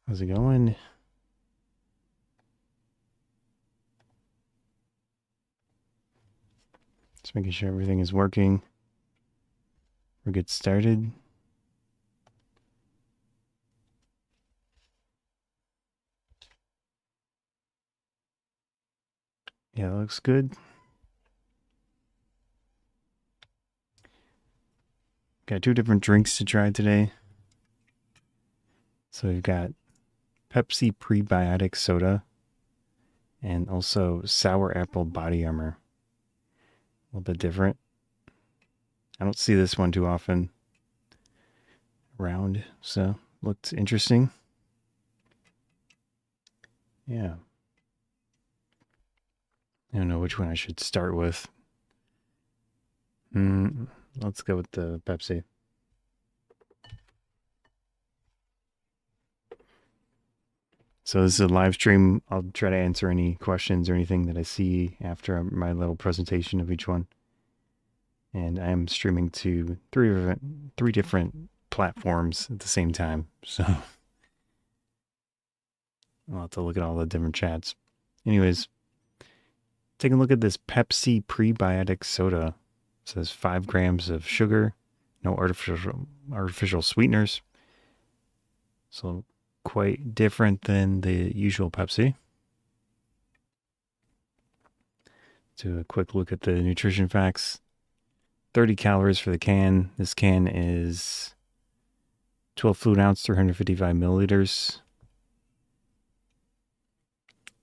How's it going? Just making sure everything is working. We'll get started. Yeah, that looks good. Got two different drinks to try today. So we've got Pepsi Prebiotic Soda and also Sour Apple Body Armor. A little bit different. I don't see this one too often around, so looked interesting. Yeah. I don't know which one I should start with. Let's go with the Pepsi. So this is a live stream. I'll try to answer any questions or anything that I see after my little presentation of each one. And I am streaming to three different platforms at the same time. So I'll have to look at all the different chats. Anyways, taking a look at this Pepsi Prebiotic Soda. It says 5 grams of sugar, no artificial sweeteners. So quite different than the usual Pepsi. Do a quick look at the nutrition facts. 30 calories for the can. This can is 12 fluid ounce, 355 milliliters.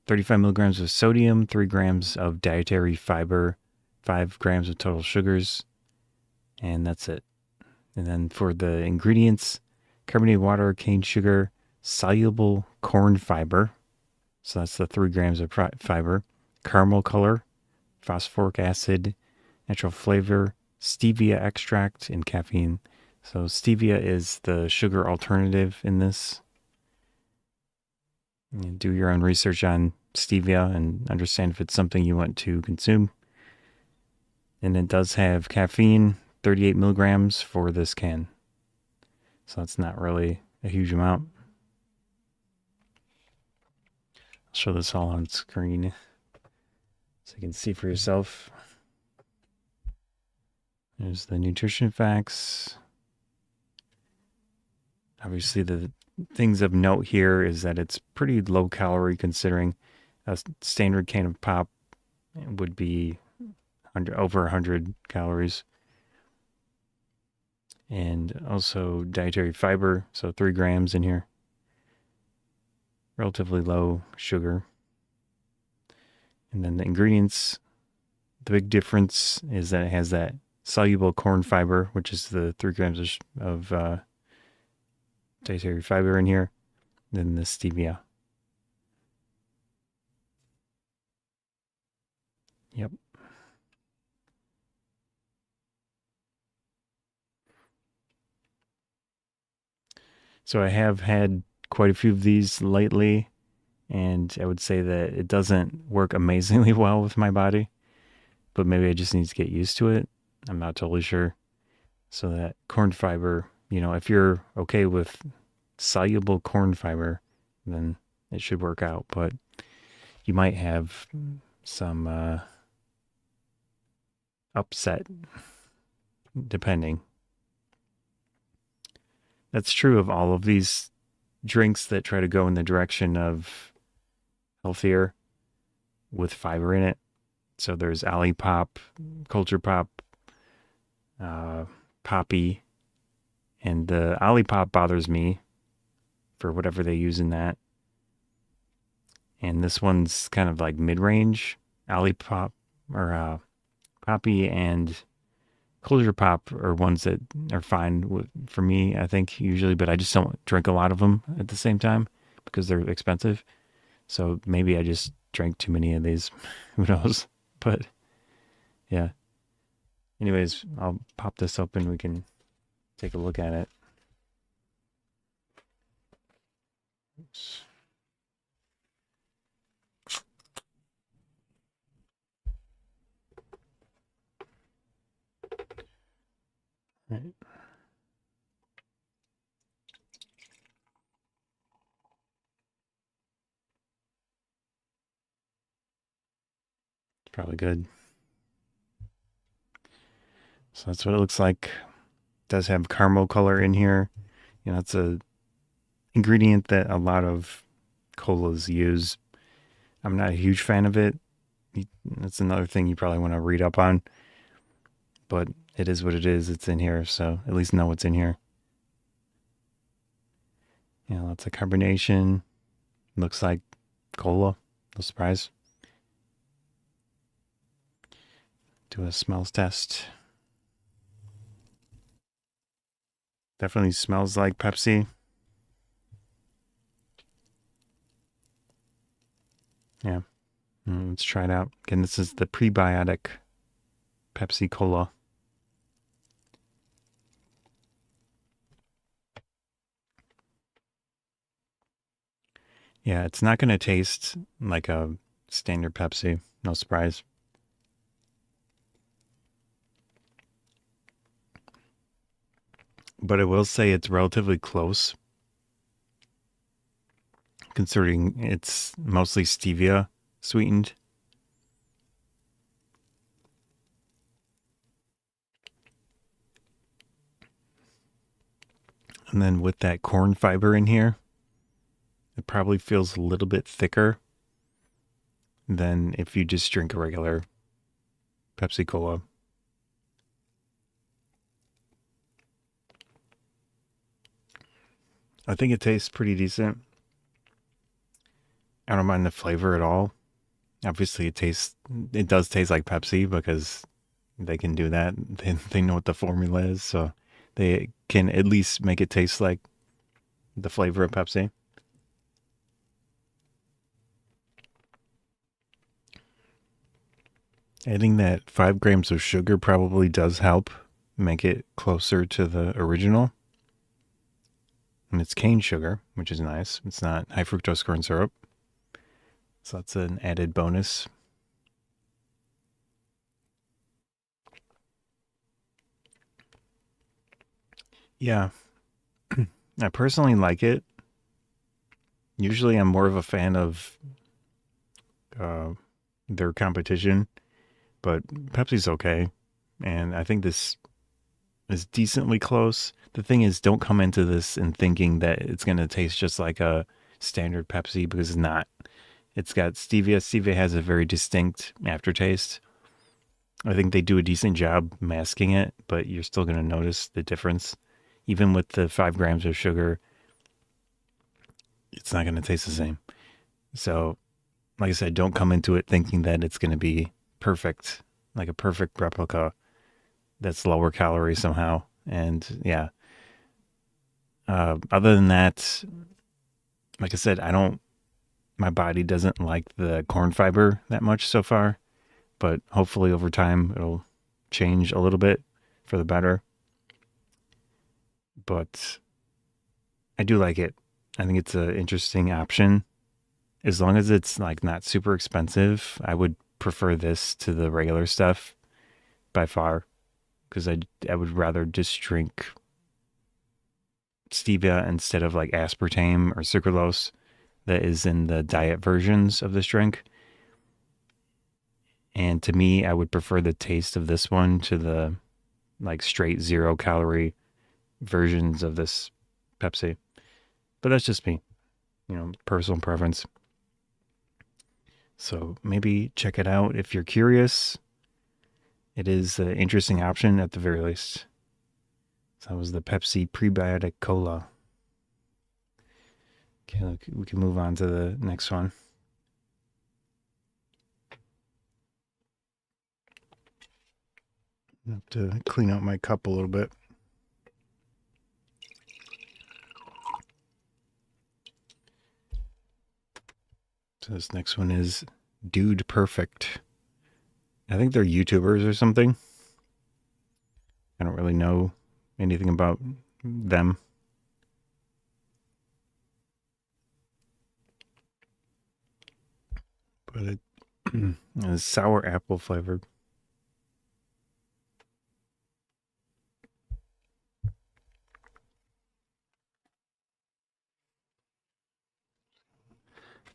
35 milligrams of sodium, 3 grams of dietary fiber, 5 grams of total sugars, and that's it. And then for the ingredients, carbonated water, cane sugar, soluble corn fiber. So that's the 3 grams of fiber, caramel color, phosphoric acid, natural flavor, stevia extract, and caffeine. So stevia is the sugar alternative in this. You do your own research on stevia and understand if it's something you want to consume. And it does have caffeine, 38 milligrams for this can. So that's not really a huge amount. I'll show this all on screen so you can see for yourself. There's the nutrition facts. Obviously, the things of note here is that it's pretty low calorie considering a standard can of pop would be over 100 calories. And also dietary fiber, so 3 grams in here. Relatively low sugar. And then the ingredients, the big difference is that it has that soluble corn fiber, which is the 3 grams of dietary fiber in here, then the stevia. Yep. So I have had quite a few of these lately, and I would say that it doesn't work amazingly well with my body, but maybe I just need to get used to it. I'm not totally sure. So that corn fiber, if you're okay with soluble corn fiber, then it should work out. But you might have some upset depending. That's true of all of these drinks that try to go in the direction of healthier with fiber in it. So there's Olipop, Culture Pop, Poppy, and the Olipop bothers me for whatever they use in that. And this one's kind of like mid-range. Olipop or Poppy and Culture Pop are ones that are fine for me, I think, usually, but I just don't drink a lot of them at the same time because they're expensive. So maybe I just drank too many of these. Who knows? But yeah. Anyways, I'll pop this open. We can take a look at it. Oops. Right. Probably good. So that's what it looks like. It does have caramel color in here. You know, it's a ingredient that a lot of colas use. I'm not a huge fan of it. That's another thing you probably want to read up on. But it is what it is. It's in here, so at least know what's in here. Yeah, lots of carbonation. Looks like cola. No surprise. Do a smells test. Definitely smells like Pepsi. Yeah. Let's try it out. Again, this is the prebiotic Pepsi Cola. Yeah, it's not going to taste like a standard Pepsi. No surprise. But I will say it's relatively close considering it's mostly stevia sweetened. And then with that corn fiber in here, it probably feels a little bit thicker than if you just drink a regular Pepsi Cola. I think it tastes pretty decent. I don't mind the flavor at all. Obviously, it does taste like Pepsi because they can do that. They know what the formula is, so they can at least make it taste like the flavor of Pepsi. Adding that 5 grams of sugar probably does help make it closer to the original. And it's cane sugar, which is nice. It's not high fructose corn syrup. So that's an added bonus. Yeah, I personally like it. Usually I'm more of a fan of uh, their competition, but Pepsi's okay. And I think this is decently close. The thing is, don't come into this and thinking that it's going to taste just like a standard Pepsi because it's not. It's got stevia. Stevia has a very distinct aftertaste. I think they do a decent job masking it, but you're still going to notice the difference. Even with the 5 grams of sugar, it's not going to taste the same. So, like I said, don't come into it thinking that it's going to be perfect, like a perfect replica that's lower calorie somehow. And yeah, other than that, like I said, my body doesn't like the corn fiber that much so far, but hopefully over time it'll change a little bit for the better. But I do like it. I think it's an interesting option. As long as it's like not super expensive, I would prefer this to the regular stuff by far because I would rather just drink stevia instead of like aspartame or sucralose that is in the diet versions of this drink. And to me, I would prefer the taste of this one to the like straight 0 calorie versions of this Pepsi. But that's just me, personal preference. So maybe check it out if you're curious. It is an interesting option at the very least. So that was the Pepsi Prebiotic Cola. Okay, look, we can move on to the next one. I have to clean out my cup a little bit. So this next one is Dudeperfect. I think they're YouTubers or something. I don't really know anything about them. But it is sour apple flavored.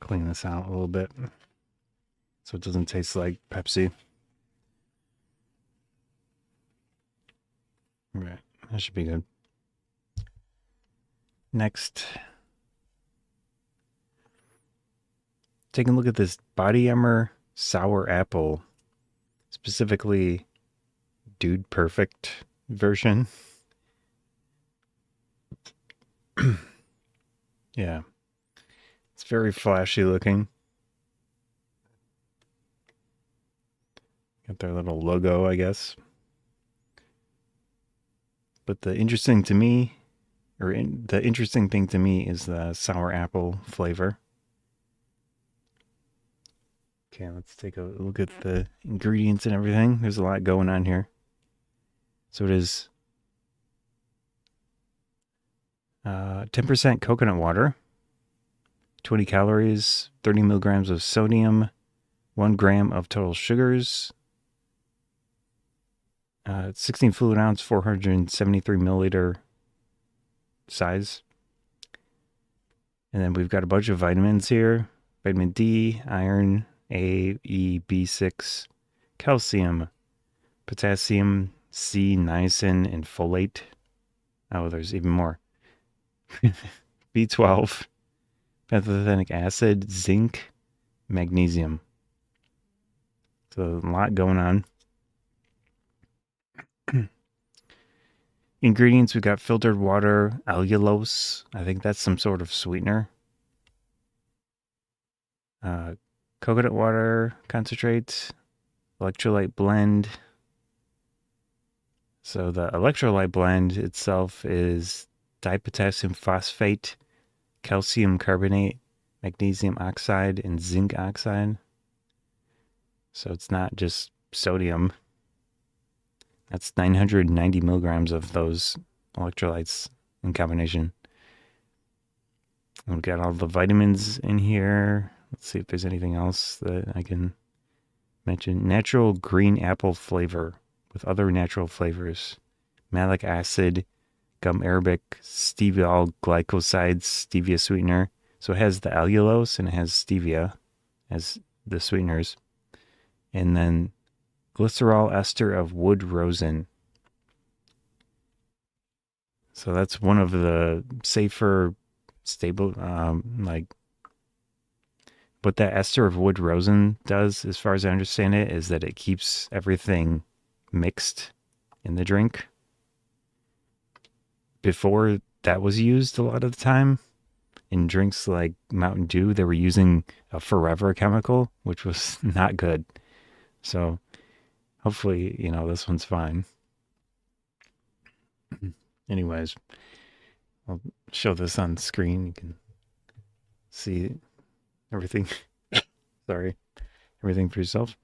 Clean this out a little bit. so it doesn't taste like Pepsi. Right, that should be good. Next, taking a look at this Bodyarmor Sour Apple, specifically Dudeperfect version. Yeah, it's very flashy looking. Got their little logo, I guess. But the interesting thing to me is the sour apple flavor. Okay, let's take a look at the ingredients and everything. There's a lot going on here. So it is 10% coconut water, 20 calories, 30 milligrams of sodium, 1 gram of total sugars, 16 fluid ounce, 473 milliliter size. And then we've got a bunch of vitamins here: vitamin D, iron, A, E, B6, calcium, potassium, C, niacin, and folate. Oh, there's even more. B12, pantothenic acid, zinc, magnesium. So a lot going on. Ingredients, we've got filtered water, allulose. I think that's some sort of sweetener. Coconut water concentrate, electrolyte blend. So the electrolyte blend itself is dipotassium phosphate, calcium carbonate, magnesium oxide, and zinc oxide. So it's not just sodium. That's 990 milligrams of those electrolytes in combination. We've got all the vitamins in here. Let's see if there's anything else that I can mention. Natural green apple flavor with other natural flavors. Malic acid, gum arabic, steviol glycosides, stevia sweetener. So it has the allulose and it has stevia as the sweeteners. And then glycerol ester of wood rosin. So that's one of the safer, stable, what that ester of wood rosin does, as far as I understand it, is that it keeps everything mixed in the drink. Before that was used a lot of the time in drinks like Mountain Dew, they were using a forever chemical, which was not good. So hopefully, this one's fine. Anyways, I'll show this on screen. You can see everything. Sorry, everything for yourself.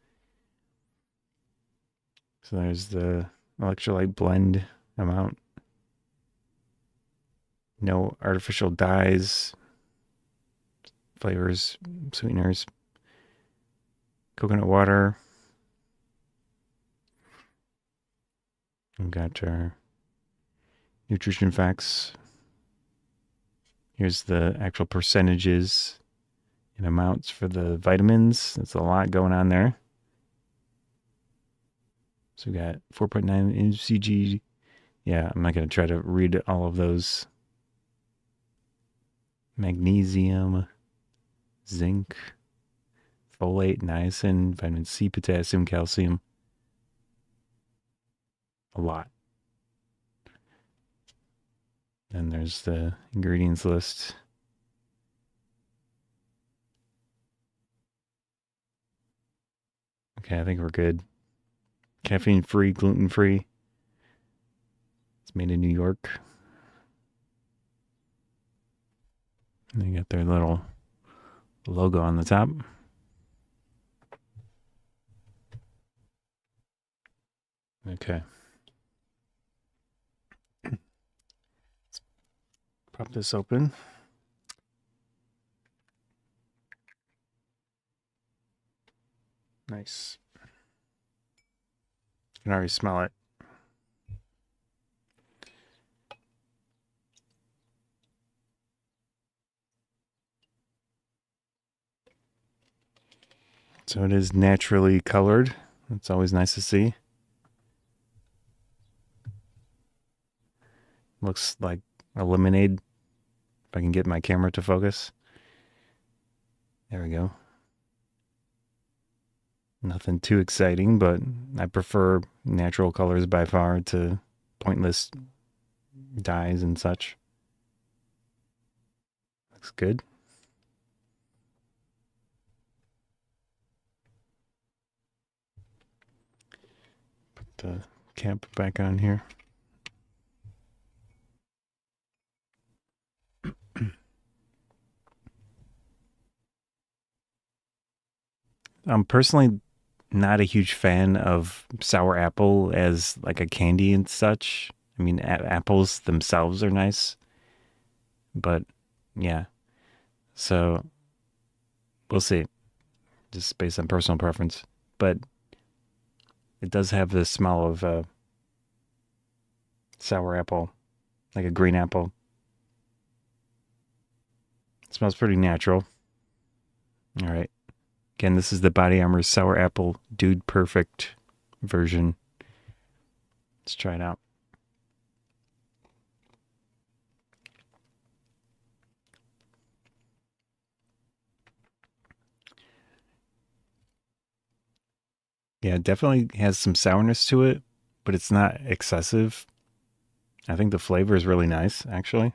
So there's the electrolyte blend amount. No artificial dyes, flavors, sweeteners, coconut water. We've got our nutrition facts. Here's the actual percentages and amounts for the vitamins. That's a lot going on there. So we got 4.9 mcg. Yeah, I'm not going to try to read all of those. Magnesium, zinc, folate, niacin, vitamin C, potassium, calcium. A lot. Then there's the ingredients list. Okay, I think we're good. Caffeine free, gluten free. It's made in New York. And they got their little logo on the top. Okay. Let's pop this open. Nice. You can already smell it. So it is naturally colored. It's always nice to see. Looks like a lemonade. If I can get my camera to focus. There we go. Nothing too exciting, but I prefer natural colors by far to pointless dyes and such. Looks good. Put the cap back on here. I'm personally not a huge fan of sour apple as like a candy and such. I mean, apples themselves are nice, but yeah. So we'll see, just based on personal preference. But it does have the smell of sour apple, like a green apple. It smells pretty natural. All right. Again, this is the Bodyarmor Sour Apple Dude Perfect version. Let's try it out. Yeah, it definitely has some sourness to it, but it's not excessive. I think the flavor is really nice, actually.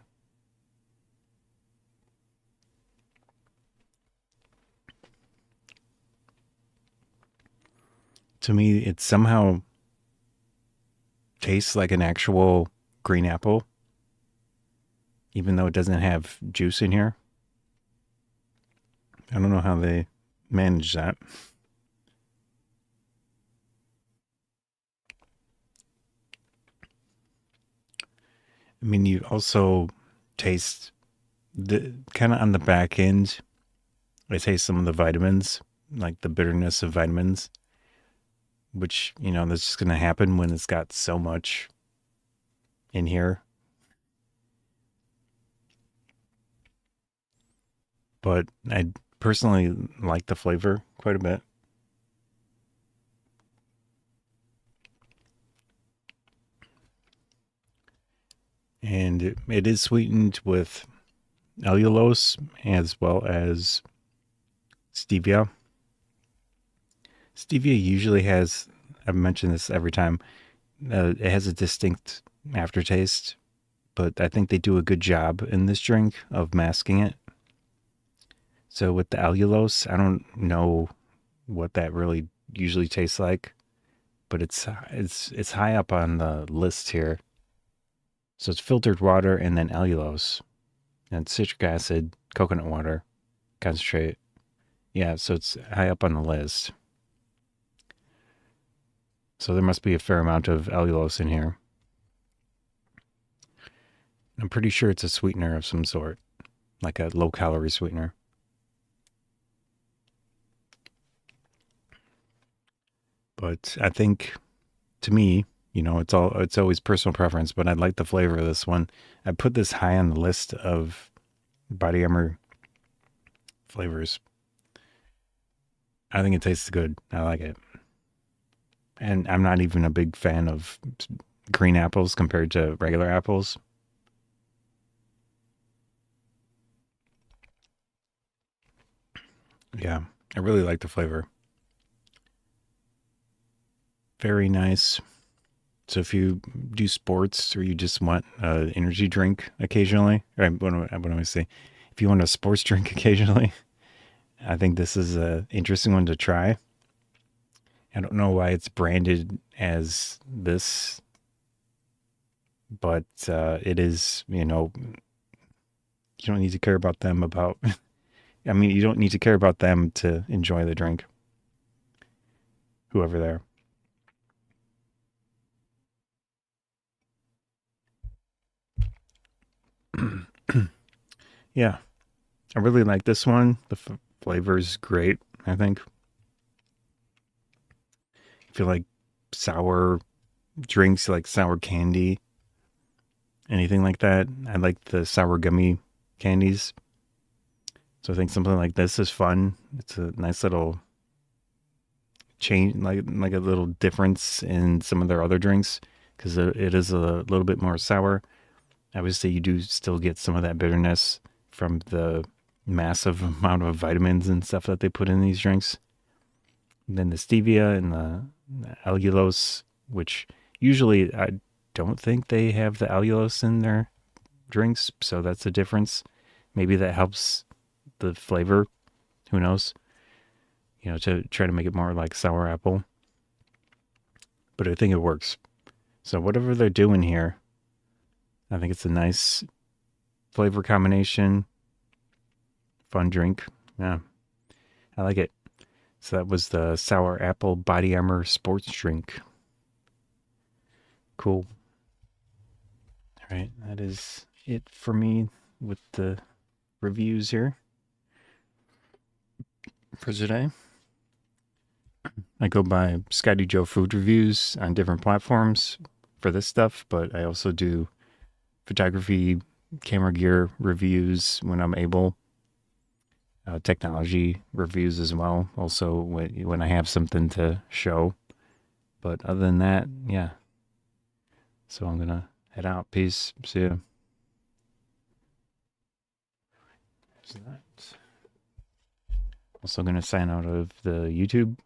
To me, it somehow tastes like an actual green apple, even though it doesn't have juice in here. I don't know how they manage that. I mean, you also taste the kind of on the back end. I taste some of the vitamins, like the bitterness of vitamins, which, that's just going to happen when it's got so much in here. But I personally like the flavor quite a bit. And it is sweetened with allulose as well as stevia. Stevia usually has, I've mentioned this every time, it has a distinct aftertaste, but I think they do a good job in this drink of masking it. So with the allulose, I don't know what that really usually tastes like, but it's high up on the list here. So it's filtered water and then allulose and citric acid, coconut water, concentrate. Yeah, so it's high up on the list. So there must be a fair amount of allulose in here. I'm pretty sure it's a sweetener of some sort, like a low calorie sweetener. But I think to me, it's always personal preference, but I like the flavor of this one. I put this high on the list of body armor flavors. I think it tastes good. I like it. And I'm not even a big fan of green apples compared to regular apples. Yeah, I really like the flavor. Very nice. So if you do sports or you just want an energy drink occasionally, or what do I say? If you want a sports drink occasionally, I think this is an interesting one to try. I don't know why it's branded as this, but it is, you don't need to care about them about, I mean, you don't need to care about them to enjoy the drink, whoever they're. Yeah, I really like this one. The flavor's great, I think. If you like sour drinks, like sour candy, anything like that, I like the sour gummy candies. So I think something like this is fun. It's a nice little change, like a little difference in some of their other drinks, because it is a little bit more sour. Obviously, you do still get some of that bitterness from the massive amount of vitamins and stuff that they put in these drinks. And then the stevia and the allulose, which usually I don't think they have the allulose in their drinks, so that's a difference. Maybe that helps the flavor. Who knows? To try to make it more like sour apple. But I think it works. So whatever they're doing here, I think it's a nice flavor combination, fun drink. Yeah, I like it. So that was the Sour Apple Bodyarmor Sports Drink. Cool. All right, that is it for me with the reviews here for today. I go by Scotty Joe Food Reviews on different platforms for this stuff, but I also do photography, camera gear reviews when I'm able, technology reviews as well. Also, when I have something to show. But other than that, yeah. So I'm gonna head out. Peace. See ya. There's that. Also gonna sign out of the YouTube